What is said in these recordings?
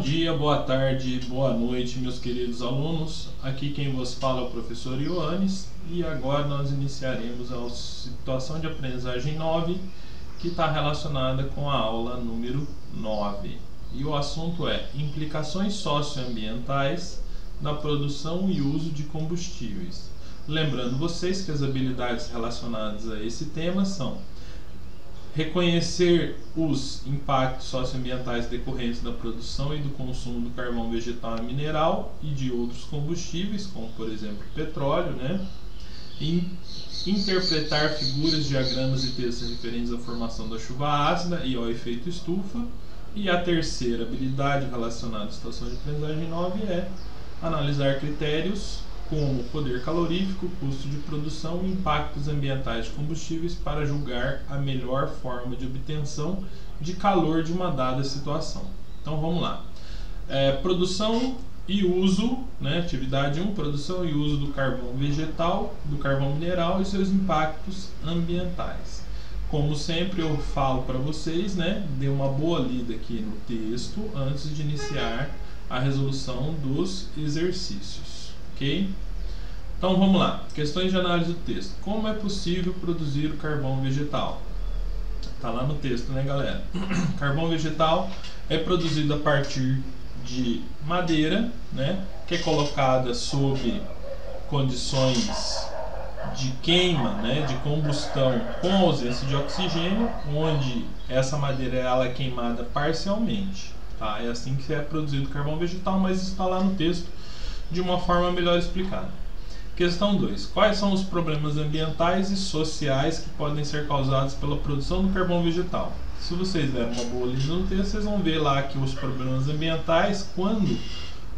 dia, boa tarde, boa noite, meus queridos alunos. Aqui quem vos fala é o professor Ioannis e agora nós iniciaremos a situação de aprendizagem 9, que está relacionada com a aula número 9. E o assunto é implicações socioambientais na produção e uso de combustíveis. Lembrando vocês que as habilidades relacionadas a esse tema são reconhecer os impactos socioambientais decorrentes da produção e do consumo do carvão vegetal e mineral e de outros combustíveis, como por exemplo petróleo, e interpretar figuras, diagramas e textos referentes à formação da chuva ácida e ao efeito estufa. E a terceira habilidade relacionada à situação de aprendizagem 9 é analisar critérios como poder calorífico, custo de produção e impactos ambientais de combustíveis para julgar a melhor forma de obtenção de calor de uma dada situação. Então vamos lá. Produção e uso, atividade 1, produção e uso do carvão vegetal, do carvão mineral e seus impactos ambientais. Como sempre eu falo para vocês, dê uma boa lida aqui no texto antes de iniciar a resolução dos exercícios. Ok? Então vamos lá. Questões de análise do texto. Como é possível produzir o carvão vegetal? Está lá no texto, galera? Carvão vegetal é produzido a partir de madeira, que é colocada sob condições de queima, de combustão com ausência de oxigênio, onde essa madeira ela é queimada parcialmente. Tá? É assim que é produzido o carvão vegetal, mas está lá no texto de uma forma melhor explicada. Questão 2. Quais são os problemas ambientais e sociais que podem ser causados pela produção do carvão vegetal? Se vocês deram uma boa lida no texto, vocês vão ver lá que os problemas ambientais, quando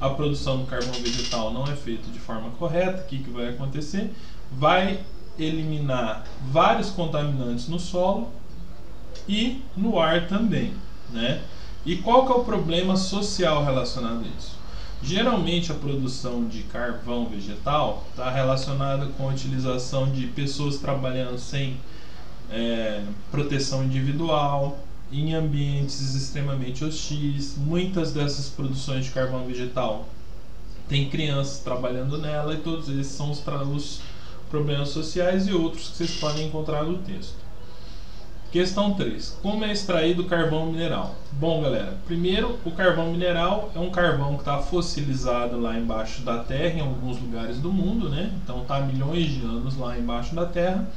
a produção do carvão vegetal não é feita de forma correta, o que vai acontecer? Vai eliminar vários contaminantes no solo e no ar também. E qual que é o problema social relacionado a isso? Geralmente a produção de carvão vegetal está relacionada com a utilização de pessoas trabalhando sem proteção individual, em ambientes extremamente hostis. Muitas dessas produções de carvão vegetal tem crianças trabalhando nela, e todos esses são os problemas sociais e outros que vocês podem encontrar no texto. Questão 3. Como é extraído o carvão mineral? Bom, galera, primeiro, o carvão mineral é um carvão que está fossilizado lá embaixo da terra, em alguns lugares do mundo, Então está há milhões de anos lá embaixo da terra.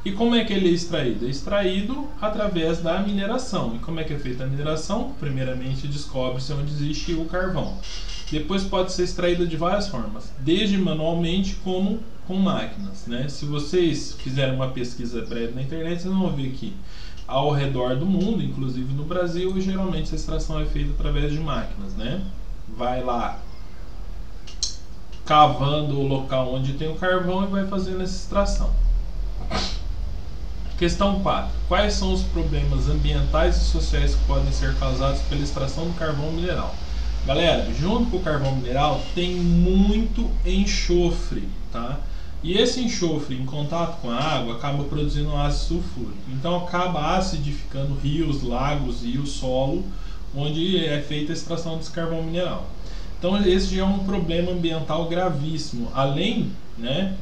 E como é que ele é extraído? É extraído através da mineração. E como é que é feita a mineração? Primeiramente, descobre-se onde existe o carvão. Depois pode ser extraído de várias formas, desde manualmente como com máquinas. Se vocês fizerem uma pesquisa breve na internet, vocês vão ver que ao redor do mundo, inclusive no Brasil, geralmente essa extração é feita através de máquinas. Vai lá cavando o local onde tem o carvão e vai fazendo essa extração. Questão 4. Quais são os problemas ambientais e sociais que podem ser causados pela extração do carvão mineral? Galera, junto com o carvão mineral tem muito enxofre, tá? E esse enxofre em contato com a água acaba produzindo ácido sulfúrico. Então acaba acidificando rios, lagos e o solo onde é feita a extração desse carvão mineral. Então esse já é um problema ambiental gravíssimo. Além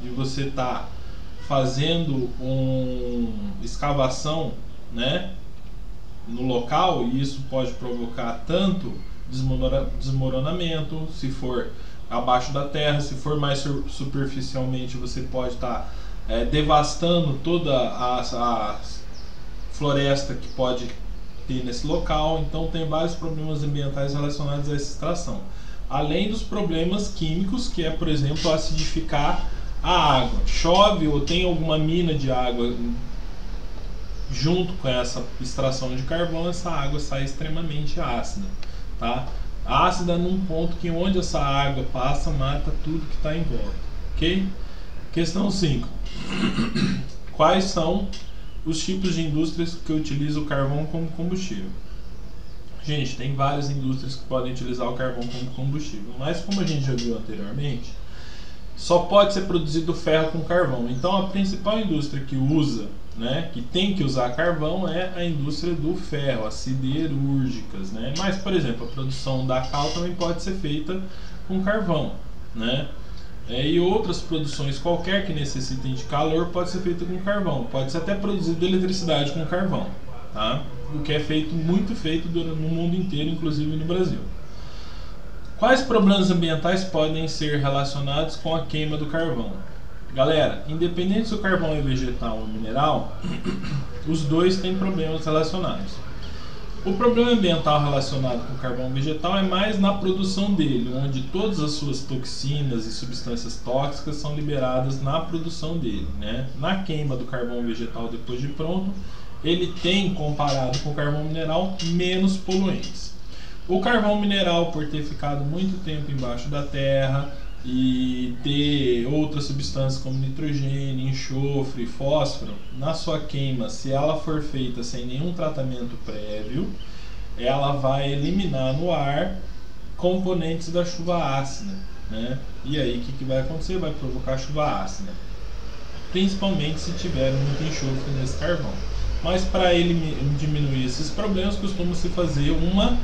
de você estar fazendo uma escavação no local, e isso pode provocar tanto desmoronamento, se for abaixo da terra, se for mais superficialmente, você pode estar devastando toda a floresta que pode ter nesse local. Então tem vários problemas ambientais relacionados a essa extração. Além dos problemas químicos, que é, por exemplo, acidificar a água. Chove ou tem alguma mina de água junto com essa extração de carvão, essa água sai extremamente ácida. Tá? Ácida num ponto que onde essa água passa, mata tudo que está em volta. Ok? Questão 5. Quais são os tipos de indústrias que utilizam o carvão como combustível? Gente, tem várias indústrias que podem utilizar o carvão como combustível, mas como a gente já viu anteriormente, só pode ser produzido ferro com carvão. Então a principal indústria que usa, né, que tem que usar carvão é a indústria do ferro, as siderúrgicas, né? Mas, por exemplo, a produção da cal também pode ser feita com carvão, né? E outras produções qualquer que necessitem de calor pode ser feita com carvão. Pode ser até produzida eletricidade com carvão, tá? O que é feito, muito feito no mundo inteiro, inclusive no Brasil. Quais problemas ambientais podem ser relacionados com a queima do carvão? Galera, independente se o carvão é vegetal ou mineral, os dois têm problemas relacionados. O problema ambiental relacionado com o carvão vegetal é mais na produção dele, onde todas as suas toxinas e substâncias tóxicas são liberadas na produção dele, né? Na queima do carvão vegetal depois de pronto, ele tem, comparado com o carvão mineral, menos poluentes. O carvão mineral, por ter ficado muito tempo embaixo da terra e ter outras substâncias como nitrogênio, enxofre, fósforo, na sua queima, se ela for feita sem nenhum tratamento prévio, ela vai eliminar no ar componentes da chuva ácida, né? E aí o que vai acontecer? Vai provocar chuva ácida, principalmente se tiver muito enxofre nesse carvão. Mas para ele diminuir esses problemas, costuma-se fazer uma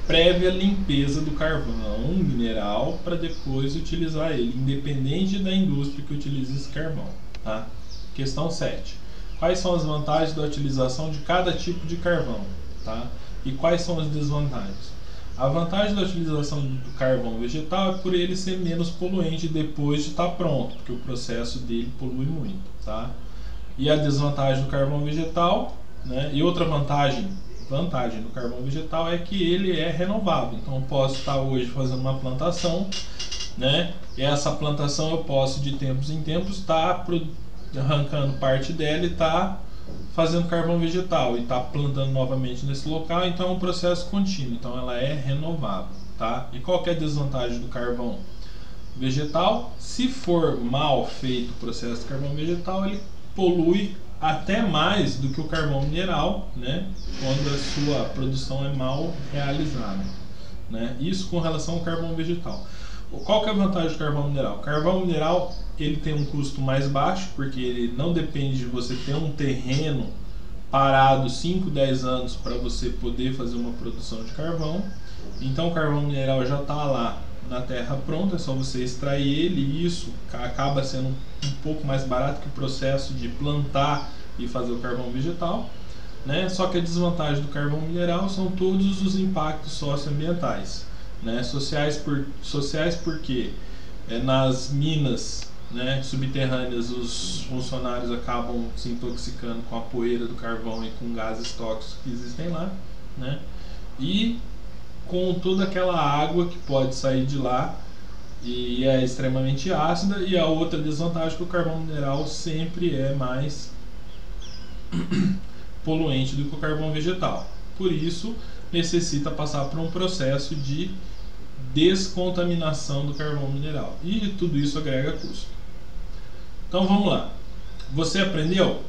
prévia limpeza do carvão mineral para depois utilizar ele, independente da indústria que utilize esse carvão, tá? Questão 7. Quais são as vantagens da utilização de cada tipo de carvão, tá? E quais são as desvantagens? A vantagem da utilização do carvão vegetal é por ele ser menos poluente depois de estar pronto, porque o processo dele polui muito, tá? E a desvantagem do carvão vegetal, né? E outra vantagem do carvão vegetal é que ele é renovável. Então eu posso estar hoje fazendo uma plantação, né? E essa plantação eu posso de tempos em tempos estar arrancando parte dela e estar fazendo carvão vegetal e estar plantando novamente nesse local. Então é um processo contínuo, então ela é renovável, tá? E qual que é a desvantagem do carvão vegetal? Se for mal feito o processo de carvão vegetal, ele polui até mais do que o carvão mineral, né? Quando a sua produção é mal realizada, né? Isso com relação ao carvão vegetal. Qual que é a vantagem do carvão mineral? O carvão mineral, ele tem um custo mais baixo, porque ele não depende de você ter um terreno parado 5, 10 anos para você poder fazer uma produção de carvão. Então o carvão mineral já está lá na terra pronta, é só você extrair ele, e isso acaba sendo um pouco mais barato que o processo de plantar e fazer o carvão vegetal, né? Só que a desvantagem do carvão mineral são todos os impactos socioambientais, né? Sociais porque nas minas, né, subterrâneas, os funcionários acabam se intoxicando com a poeira do carvão e com gases tóxicos que existem lá, né? E com toda aquela água que pode sair de lá e é extremamente ácida. E a outra desvantagem é que o carvão mineral sempre é mais poluente do que o carvão vegetal. Por isso necessita passar por um processo de descontaminação do carvão mineral, e tudo isso agrega custo. Então vamos lá. Você aprendeu?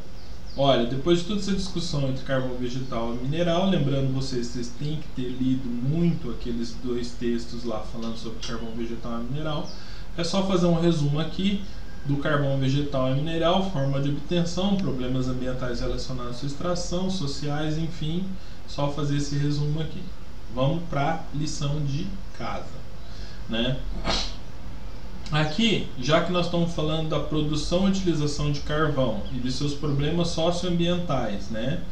Olha, depois de toda essa discussão entre carvão vegetal e mineral, lembrando vocês têm que ter lido muito aqueles 2 textos lá falando sobre carvão vegetal e mineral. É só fazer um resumo aqui do carvão vegetal e mineral, forma de obtenção, problemas ambientais relacionados à sua extração, sociais, enfim, só fazer esse resumo aqui. Vamos para a lição de casa, né? Aqui, já que nós estamos falando da produção e utilização de carvão e de seus problemas socioambientais, né?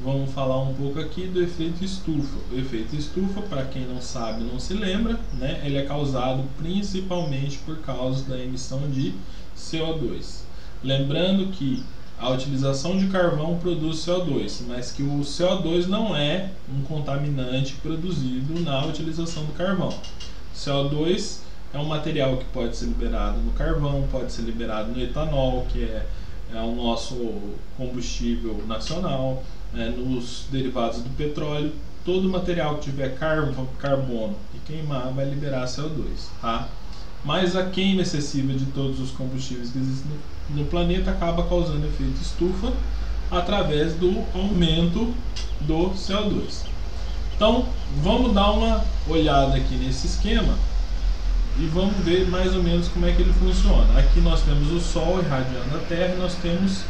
Vamos falar um pouco aqui do efeito estufa. O efeito estufa, para quem não sabe, não se lembra, né? Ele é causado principalmente por causa da emissão de CO2. Lembrando que a utilização de carvão produz CO2, mas que o CO2 não é um contaminante produzido na utilização do carvão. CO2 é um material que pode ser liberado no carvão, pode ser liberado no etanol, que é o nosso combustível nacional, nos derivados do petróleo. Todo material que tiver carbono e queimar vai liberar CO2, tá? Mas a queima excessiva de todos os combustíveis que existem no planeta acaba causando efeito estufa através do aumento do CO2. Então, vamos dar uma olhada aqui nesse esquema E vamos ver mais ou menos como é que ele funciona. Aqui nós temos o Sol irradiando a Terra e nós temos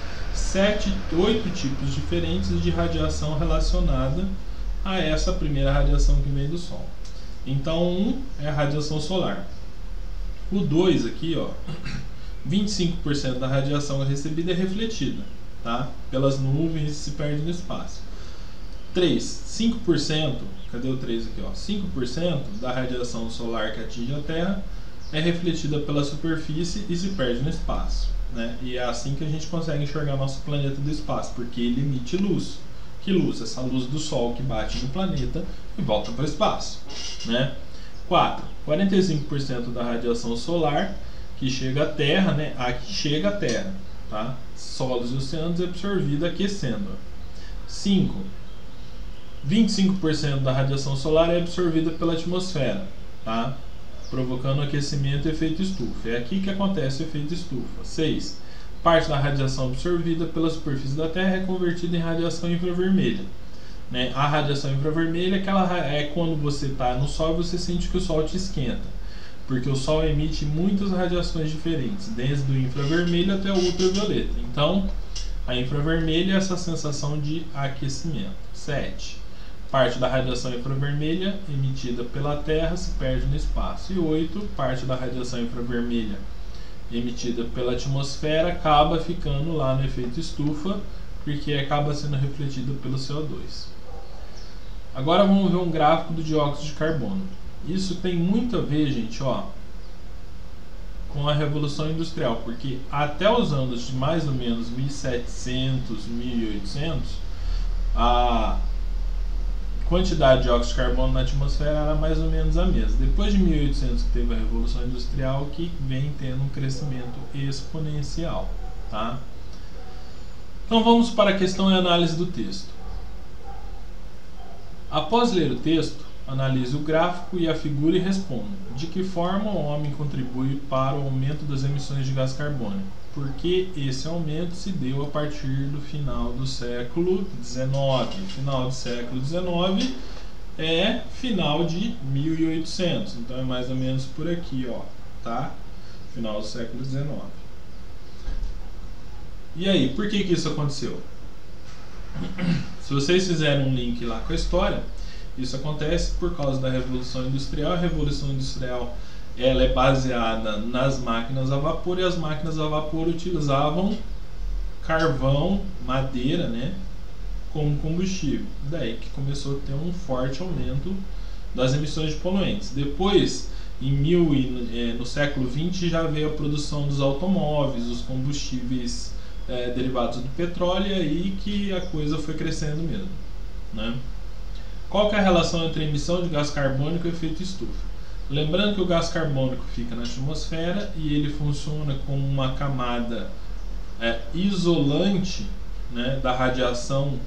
8 tipos diferentes de radiação relacionada a essa primeira radiação que vem do Sol. Então, 1 é a radiação solar. O 2 aqui, ó, 25% da radiação recebida é refletida, tá? Pelas nuvens e se perde no espaço. 3, 5%, cadê o 3 aqui, ó? 5% da radiação solar que atinge a Terra é refletida pela superfície e se perde no espaço, né? E é assim que a gente consegue enxergar nosso planeta do espaço, porque ele emite luz. Que luz? Essa luz do Sol que bate no planeta e volta para o espaço, né? 4, 45% da radiação solar que chega à Terra, né? Aqui chega à Terra, tá? Solos e oceanos é absorvida aquecendo. 5, 25% da radiação solar é absorvida pela atmosfera, tá? Provocando aquecimento e efeito estufa. É aqui que acontece o efeito estufa. 6. Parte da radiação absorvida pela superfície da Terra é convertida em radiação infravermelha, né? A radiação infravermelha é quando você está no Sol e você sente que o Sol te esquenta, porque o Sol emite muitas radiações diferentes, desde o infravermelho até o ultravioleta. Então, a infravermelha é essa sensação de aquecimento. 7. Parte da radiação infravermelha emitida pela Terra se perde no espaço. E 8. Parte da radiação infravermelha emitida pela atmosfera acaba ficando lá no efeito estufa, porque acaba sendo refletida pelo CO2. Agora vamos ver um gráfico do dióxido de carbono. Isso tem muito a ver, gente, ó, com a Revolução Industrial, porque até os anos de mais ou menos 1700, 1800, a quantidade de dióxido de carbono na atmosfera era mais ou menos a mesma. Depois de 1800 que teve a Revolução Industrial, que vem tendo um crescimento exponencial, tá? Então vamos para a questão e análise do texto. Após ler o texto, analise o gráfico e a figura e responda: de que forma o homem contribui para o aumento das emissões de gás carbônico? Porque esse aumento se deu a partir do final do século XIX. Final do século XIX é final de 1800, então é mais ou menos por aqui, ó, tá? Final do século XIX. E aí, por que isso aconteceu? Se vocês fizerem um link lá com a história, isso acontece por causa da Revolução Industrial. A Revolução Industrial, ela é baseada nas máquinas a vapor, e as máquinas a vapor utilizavam carvão, madeira, né, como combustível. Daí que começou a ter um forte aumento das emissões de poluentes. Depois, no século XX, já veio a produção dos automóveis, os combustíveis derivados do petróleo, e aí que a coisa foi crescendo mesmo, né? Qual que é a relação entre a emissão de gás carbônico e efeito estufa? Lembrando que o gás carbônico fica na atmosfera e ele funciona como uma camada isolante, né, da radiação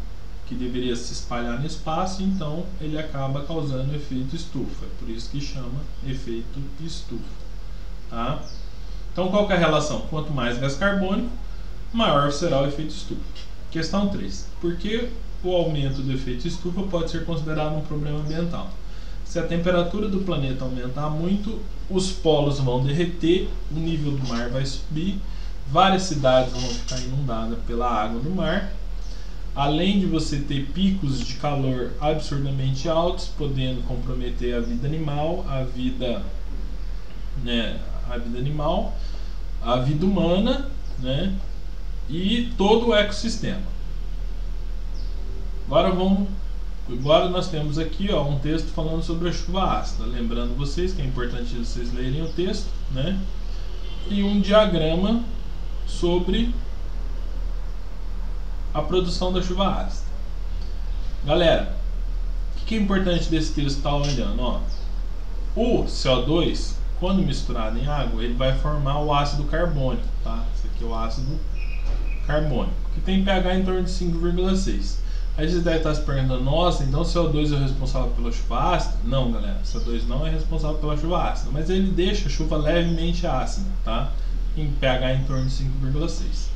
que deveria se espalhar no espaço, então ele acaba causando efeito estufa. É por isso que chama efeito estufa, tá? Então qual que é a relação? Quanto mais gás carbônico, maior será o efeito estufa. Questão 3. Por que o aumento do efeito estufa pode ser considerado um problema ambiental? Se a temperatura do planeta aumentar muito, os polos vão derreter, o nível do mar vai subir, várias cidades vão ficar inundadas pela água do mar, além de você ter picos de calor absurdamente altos, podendo comprometer a vida animal, a vida humana, né, e todo o ecossistema. Agora nós temos aqui, ó, um texto falando sobre a chuva ácida. Lembrando vocês que é importante vocês lerem o texto, né? E um diagrama sobre a produção da chuva ácida. Galera, o que é importante desse texto estar olhando? Ó, o CO2, quando misturado em água, ele vai formar o ácido carbônico, tá? Esse aqui é o ácido carbônico, que tem pH em torno de 5,6. Aí você deve estar se perguntando: nossa, então o CO2 é o responsável pela chuva ácida? Não, galera, o CO2 não é responsável pela chuva ácida, mas ele deixa a chuva levemente ácida, tá? Em pH em torno de 5,6.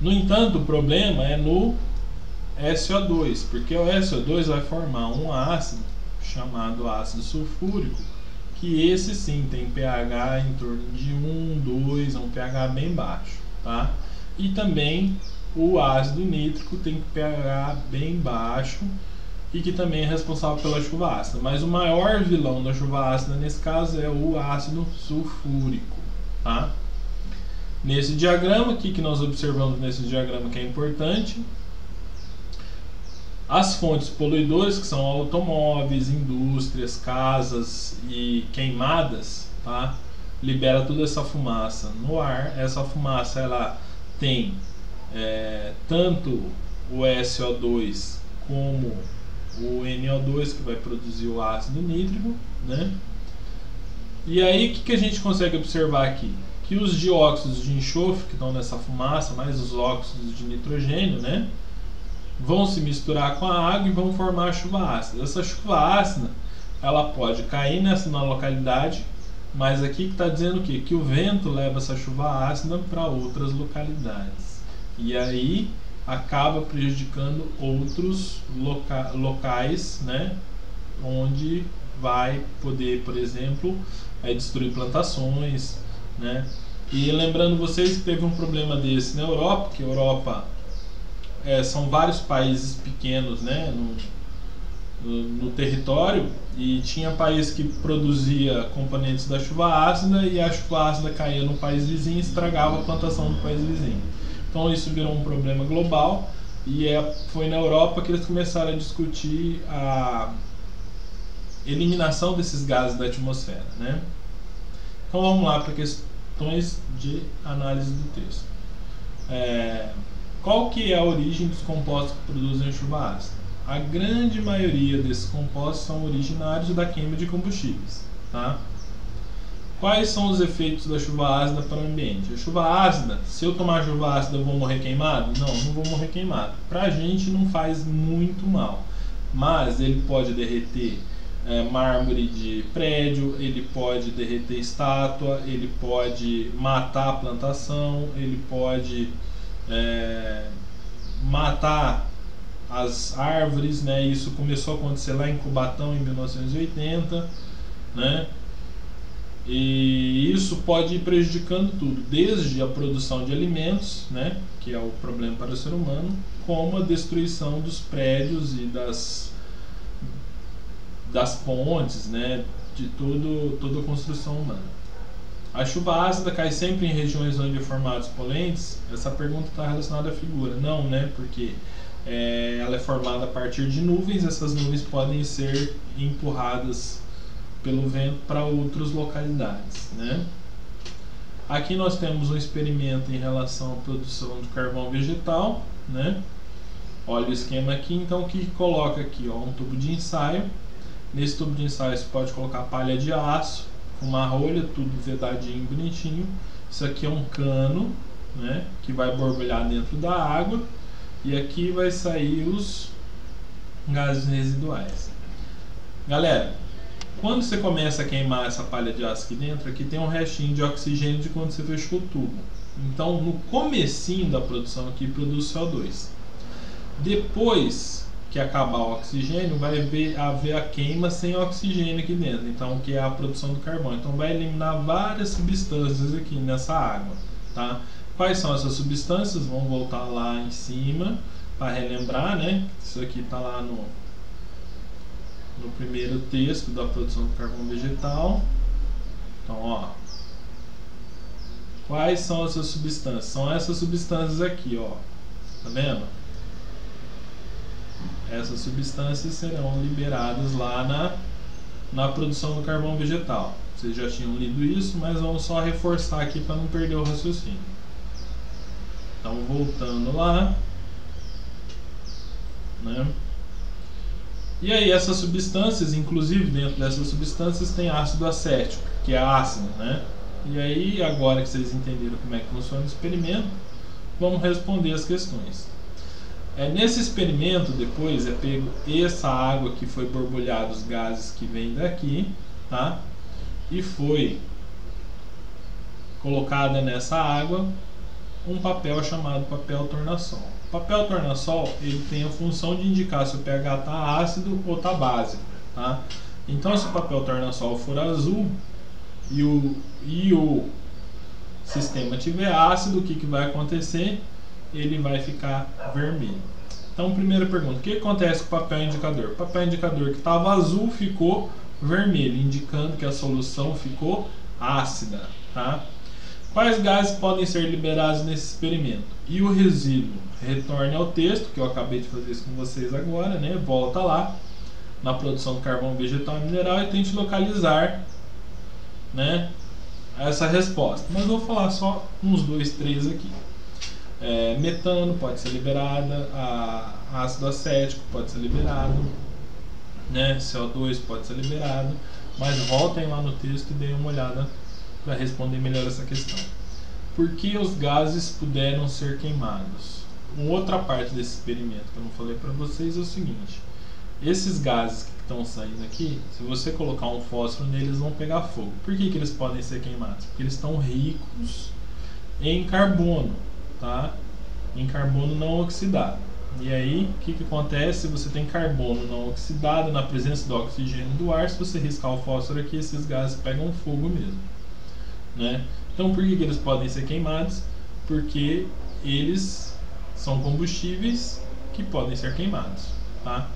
No entanto, o problema é no SO2, porque o SO2 vai formar um ácido chamado ácido sulfúrico, que esse sim tem pH em torno de 1, 2, é um pH bem baixo, tá? E também o ácido nítrico tem pH bem baixo e que também é responsável pela chuva ácida. Mas o maior vilão da chuva ácida nesse caso é o ácido sulfúrico, tá? Nesse diagrama, o que nós observamos nesse diagrama que é importante? As fontes poluidoras, que são automóveis, indústrias, casas e queimadas, tá? Libera toda essa fumaça no ar. Essa fumaça ela tem tanto o SO2 como o NO2, que vai produzir o ácido nítrico, né? E aí o que a gente consegue observar aqui? Que os dióxidos de enxofre que estão nessa fumaça, mais os óxidos de nitrogênio, né, vão se misturar com a água e vão formar a chuva ácida. Essa chuva ácida ela pode cair na localidade, mas aqui que está dizendo o quê? Que o vento leva essa chuva ácida para outras localidades. E aí acaba prejudicando outros locais, né, onde vai poder, por exemplo, destruir plantações, né? E lembrando vocês que teve um problema desse na Europa, que a Europa são vários países pequenos, né, no território, e tinha país que produzia componentes da chuva ácida e a chuva ácida caía no país vizinho e estragava a plantação do país vizinho. Então isso virou um problema global e foi na Europa que eles começaram a discutir a eliminação desses gases da atmosfera, né? Então vamos lá para questões de análise do texto. Qual que é a origem dos compostos que produzem chuva ácida? A grande maioria desses compostos são originários da queima de combustíveis, tá? Quais são os efeitos da chuva ácida para o ambiente? A chuva ácida, se eu tomar chuva ácida eu vou morrer queimado? Não, não vou morrer queimado. Para a gente não faz muito mal, mas ele pode derreter mármore de prédio, ele pode derreter estátua, ele pode matar a plantação, ele pode matar as árvores, né? Isso começou a acontecer lá em Cubatão em 1980, né? E isso pode ir prejudicando tudo, desde a produção de alimentos, né, que é o problema para o ser humano, como a destruição dos prédios e das pontes, né, de toda a construção humana. A chuva ácida cai sempre em regiões onde é formados poluentes? Essa pergunta está relacionada à figura. Não, né, porque ela é formada a partir de nuvens, essas nuvens podem ser empurradas pelo vento para outras localidades, né? Aqui nós temos um experimento em relação à produção de carvão vegetal, né? Olha o esquema aqui, então o que coloca aqui, ó, um tubo de ensaio. Nesse tubo de ensaio você pode colocar palha de aço, uma rolha, tudo vedadinho, bonitinho. Isso aqui é um cano, né, que vai borbulhar dentro da água e aqui vai sair os gases residuais. Galera, quando você começa a queimar essa palha de aço aqui dentro, aqui tem um restinho de oxigênio de quando você fechou o tubo. Então, no comecinho da produção aqui, produz CO2. Depois que acabar o oxigênio, vai haver a queima sem oxigênio aqui dentro. Então, que é a produção do carvão. Então, vai eliminar várias substâncias aqui nessa água, tá? Quais são essas substâncias? Vamos voltar lá em cima para relembrar, né? Isso aqui está lá no primeiro texto da produção do carvão vegetal. Então, ó, quais são essas substâncias? São essas substâncias aqui, ó. Tá vendo? Essas substâncias serão liberadas lá na produção do carvão vegetal. Vocês já tinham lido isso, mas vamos só reforçar aqui para não perder o raciocínio. Então, voltando lá, né? E aí essas substâncias, inclusive dentro dessas substâncias tem ácido acético, que é ácido, né? E aí, agora que vocês entenderam como é que funciona o experimento, vamos responder as questões. Nesse experimento, depois é pego essa água que foi borbulhada, os gases que vêm daqui, tá? E foi colocada nessa água um papel chamado papel tornassol. O papel tornassol, ele tem a função de indicar se o pH está ácido ou está básico, tá? Então, se o papel tornassol for azul e o sistema tiver ácido, o que vai acontecer? Ele vai ficar vermelho. Então, primeira pergunta: o que acontece com o papel indicador? O papel indicador que estava azul ficou vermelho, indicando que a solução ficou ácida. Tá? Quais gases podem ser liberados nesse experimento? E o resíduo? Retorne ao texto, que eu acabei de fazer isso com vocês agora, né? Volta lá na produção do carvão vegetal e mineral e tente localizar, né, essa resposta. Mas eu vou falar só uns 2, 3 aqui. Metano pode ser liberada, ácido acético pode ser liberado, né? CO2 pode ser liberado, mas voltem lá no texto e deem uma olhada para responder melhor essa questão. Por que os gases puderam ser queimados? Uma outra parte desse experimento que eu não falei para vocês é o seguinte: esses gases que estão saindo aqui, se você colocar um fósforo neles, eles vão pegar fogo. Por que eles podem ser queimados? Porque eles estão ricos em carbono, tá? Em carbono não oxidado. E aí, o que acontece se você tem carbono não oxidado na presença do oxigênio do ar? Se você riscar o fósforo aqui, esses gases pegam fogo mesmo, né? Então, por que eles podem ser queimados? Porque eles são combustíveis que podem ser queimados, tá?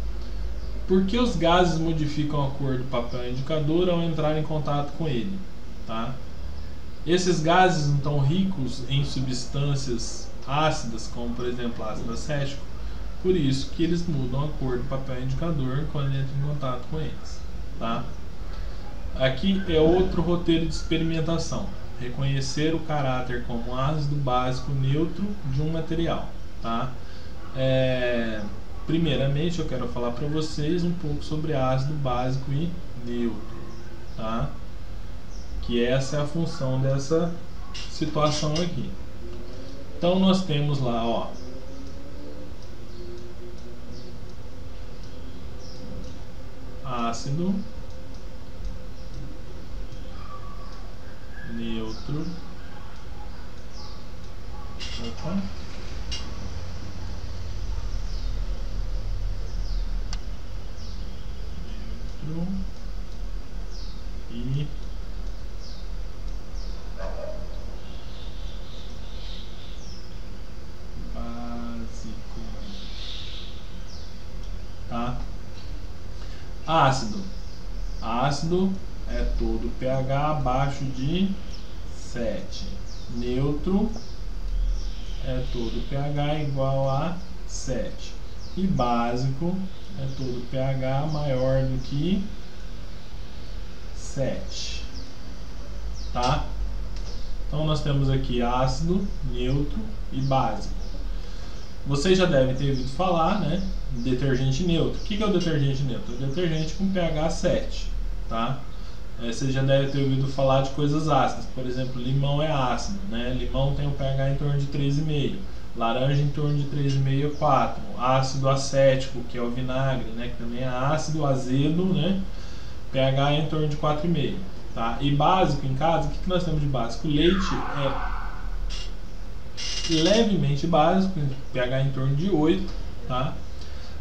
Por que os gases modificam a cor do papel indicador ao entrar em contato com ele, tá? Esses gases não estão ricos em substâncias ácidas, como por exemplo ácido acético, por isso que eles mudam a cor do papel indicador quando entra em contato com eles, tá? Aqui é outro roteiro de experimentação: reconhecer o caráter como ácido básico neutro de um material, tá? Primeiramente eu quero falar para vocês um pouco sobre ácido básico e neutro, tá? Que essa é a função dessa situação aqui. Então nós temos lá, ó, ácido, neutro, e básico, tá? Ácido é todo pH abaixo de 7. Neutro é todo pH igual a 7. E básico é todo pH maior do que 7. Tá? Então nós temos aqui ácido, neutro e básico. Vocês já devem ter ouvido falar, né? Detergente neutro. O que é o detergente neutro? É o detergente com pH 7. Tá? Vocês já devem ter ouvido falar de coisas ácidas. Por exemplo, limão é ácido, né? Limão tem um pH em torno de 3,5. Laranja em torno de 3,5 a 4. Ácido acético, que é o vinagre, né? Que também é ácido, azedo, né? pH em torno de 4,5. Tá? E básico em casa, o que nós temos de básico? Leite é levemente básico, pH em torno de 8, tá?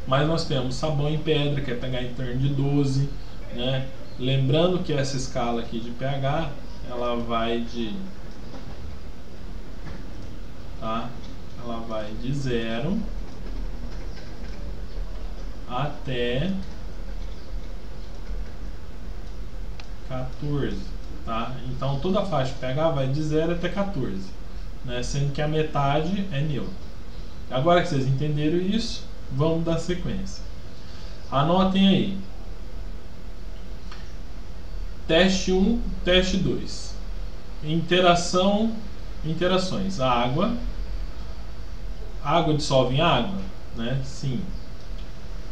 Mas nós temos sabão em pedra, que é pH em torno de 12, né? Lembrando que essa escala aqui de pH, ela vai de, tá? Ela vai de 0 até 14, tá? Então toda a faixa pH vai de 0 até 14, né? Sendo que a metade é neutro. Agora que vocês entenderam isso, vamos dar sequência. Anotem aí. Teste 1, teste 2. Interações. A água dissolve em água, né? Sim.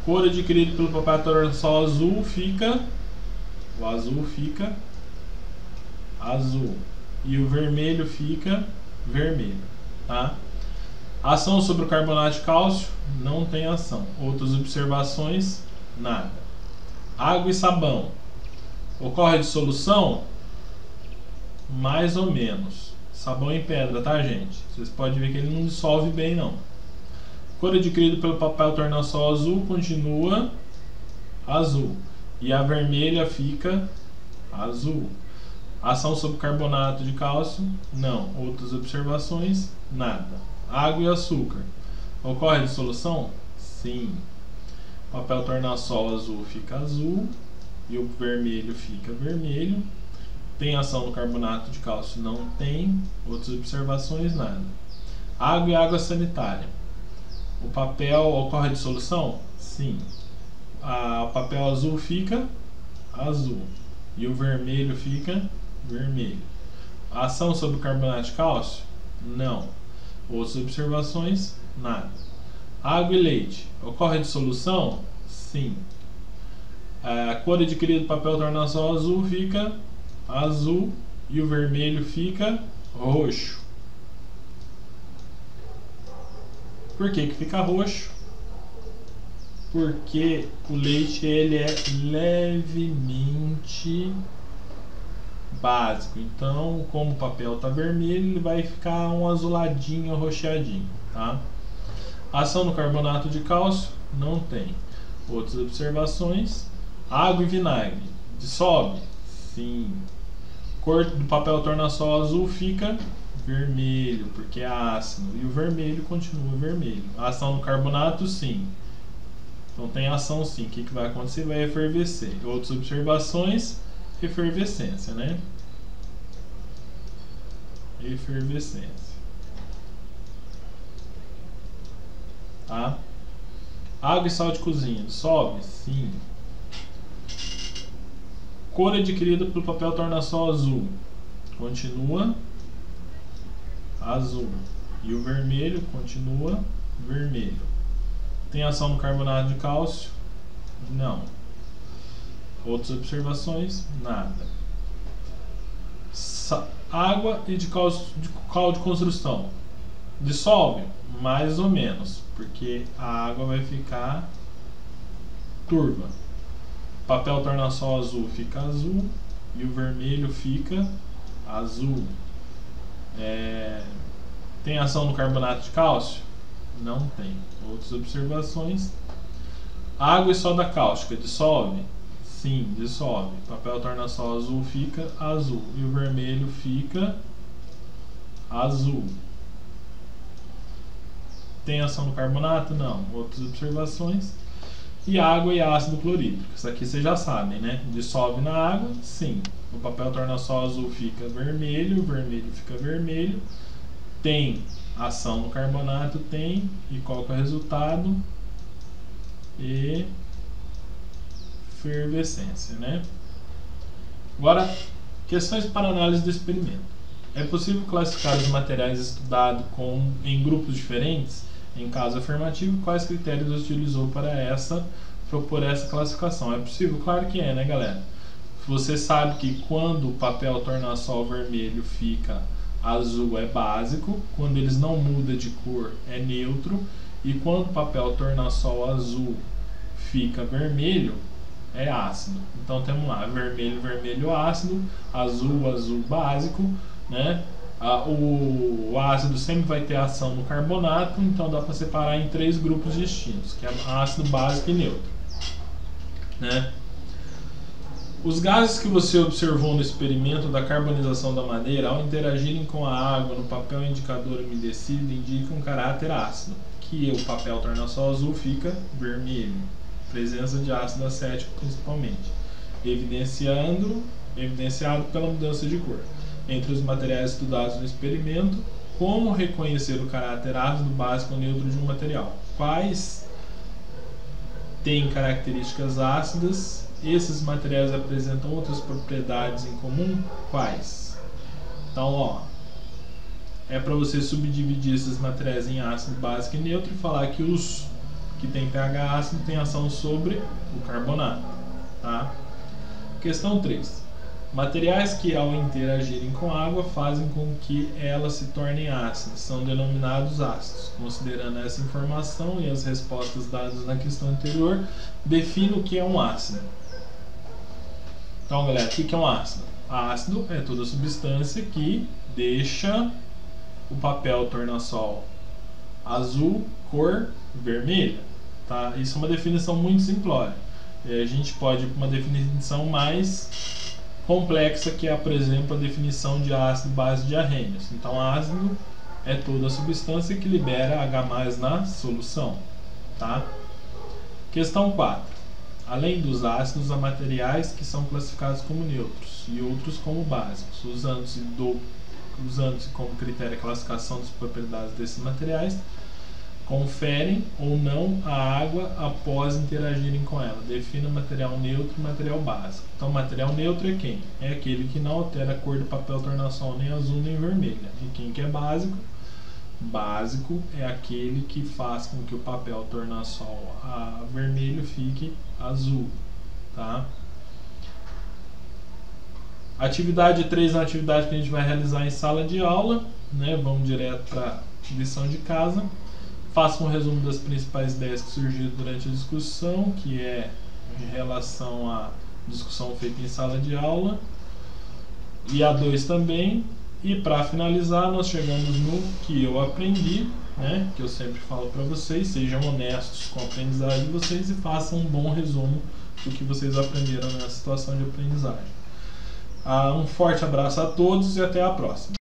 Cor adquirida pelo papel tornassol azul fica, o azul fica azul e o vermelho fica vermelho, tá? Ação sobre o carbonato de cálcio, não tem ação. Outras observações, nada. Água e sabão. Ocorre dissolução? Mais ou menos. Sabão em pedra, tá, gente? Vocês podem ver que ele não dissolve bem, não. Cor adquirida pelo papel tornassol azul continua azul. e a vermelha fica azul. Ação sobre carbonato de cálcio? Não. Outras observações? Nada. Água e açúcar. Ocorre dissolução? Sim. Papel tornassol azul fica azul e o vermelho fica vermelho. Tem ação no carbonato de cálcio? Não tem. Outras observações? Nada. Água e água sanitária. O papel ocorre dissolução? Sim. O papel azul fica azul e o vermelho fica vermelho. Ação sobre o carbonato de cálcio? Não. Outras observações? Nada. Água e leite. Ocorre dissolução? Sim. A cor adquirida do papel tornassol azul fica azul e o vermelho fica roxo. Por que fica roxo? Porque o leite ele é levemente básico. Então, como o papel está vermelho, ele vai ficar um azuladinho, roxeadinho, tá? Ação no carbonato de cálcio? Não tem. Outras observações? Água e vinagre. Dissolve? Sim. Cor do papel tornassol azul fica vermelho, porque é ácido. E o vermelho continua vermelho. Ação no carbonato? Sim. Então tem ação sim. O que vai acontecer? Vai efervescer. Outras observações? Efervescência, né? Efervescência. Tá? Água e sal de cozinha. Dissolve? Sim. Cor adquirida pelo papel tornassol azul. Continua azul. E o vermelho continua vermelho. Tem ação no carbonato de cálcio? Não. Outras observações? Nada. Água e de cal de construção. Dissolve? Mais ou menos, porque a água vai ficar turva. Papel tornassol azul fica azul e o vermelho fica azul. Tem ação no carbonato de cálcio? Não tem. Outras observações? Água e soda cáustica dissolve? Sim, dissolve. Papel tornassol azul fica azul e o vermelho fica azul. Tem ação no carbonato? Não. Outras observações? E água e ácido clorídrico. Isso aqui vocês já sabem, né? Dissolve na água? Sim. O papel tornassol azul fica vermelho, o vermelho fica vermelho. Tem ação no carbonato? Tem. E qual que é o resultado? Efervescência, né? Agora, questões para análise do experimento. É possível classificar os materiais estudados em grupos diferentes? Em caso afirmativo, quais critérios utilizou para propor essa classificação? É possível? Claro que é, né, galera? Você sabe que quando o papel tornassol vermelho fica azul é básico, quando eles não mudam de cor é neutro, e quando o papel tornassol azul fica vermelho é ácido. Então temos lá vermelho, vermelho ácido, azul, azul básico, né? O ácido sempre vai ter ação no carbonato, então dá para separar em 3 grupos distintos, que é ácido, básico e neutro, né? Os gases que você observou no experimento da carbonização da madeira, ao interagirem com a água no papel indicador umedecido, indicam caráter ácido, que o papel tornassol azul fica vermelho, presença de ácido acético principalmente, evidenciado pela mudança de cor. Entre os materiais estudados no experimento, como reconhecer o caráter ácido, básico ou neutro de um material? Quais têm características ácidas? Esses materiais apresentam outras propriedades em comum? Quais? Então, ó, é para você subdividir esses materiais em ácido, básico e neutro e falar que os que têm pH ácido têm ação sobre o carbonato, tá? Questão 3. Materiais que, ao interagirem com água, fazem com que elas se tornem ácidas, são denominados ácidos. Considerando essa informação e as respostas dadas na questão anterior, defina o que é um ácido. Então, galera, o que é um ácido? Ácido é toda substância que deixa o papel tornassol azul, cor vermelha. Tá? Isso é uma definição muito simplória. A gente pode ir para uma definição mais complexa, que é, por exemplo, a definição de ácido base de Arrhenius. Então, ácido é toda a substância que libera H+ na solução, tá? Questão 4. Além dos ácidos, há materiais que são classificados como neutros e outros como básicos, usando-se como critério a classificação das propriedades desses materiais, conferem ou não a água após interagirem com ela. Defina material neutro e material básico. Então, material neutro é quem? É aquele que não altera a cor do papel tornassol nem azul nem vermelha. E quem que é básico? Básico é aquele que faz com que o papel tornassol vermelho fique azul, tá? Atividade 3 é uma atividade que a gente vai realizar em sala de aula, né? Vamos direto para lição de casa. Faça um resumo das principais ideias que surgiram durante a discussão, que é em relação à discussão feita em sala de aula. E a 2 também. E para finalizar, nós chegamos no que eu aprendi, né? Que eu sempre falo para vocês: sejam honestos com a aprendizagem de vocês e façam um bom resumo do que vocês aprenderam nessa situação de aprendizagem. Um forte abraço a todos e até a próxima.